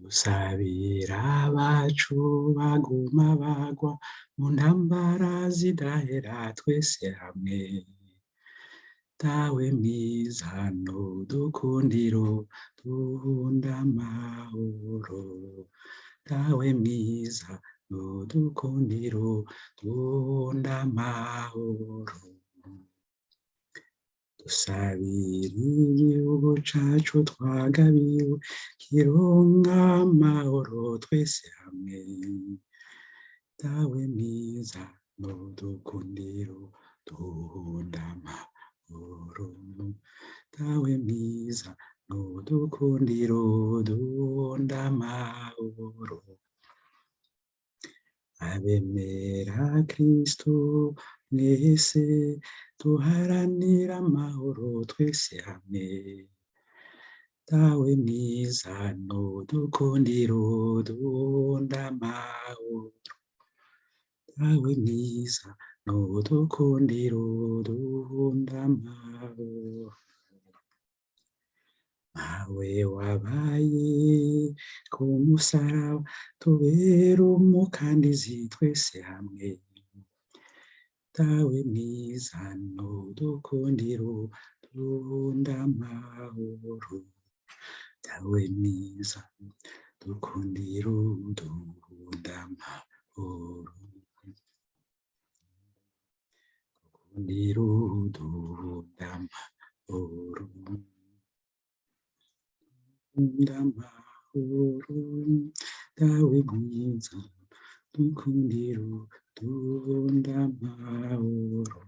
dusabira abacu baguma bagwa mu ntambara zidahera twese hamwe. Dawe mwiza n'udukundiro duhunda amahoro. Dawe mwiza n'udukundiro duhunda amahoro. Dusabira igihugu cacu twagabiwe kironka amahoro twese hamwe. Dawe mwiza n'udukundiro duhunda amahoro. Dawe mwiza n'udukundiro duhunda amahoro. Abemera Kristo mwese duharanira amahoro twese hamwe. Dawe mwiza n'udukundiro duhunda amahoro. Dawe mwiza n'udukundiro duhunda amahoro. Mawe wabaye ku musaraba tubera umukandizi twese hamwe. Dawe mwiza n'udukundiro duhunda amahoro. Dawe mwiza dukundiro duhunda amahoro. Dukundiro duhunda amahoro. Duhunda amahoro. Dawe mwiza dukundiro duhunda amahoro.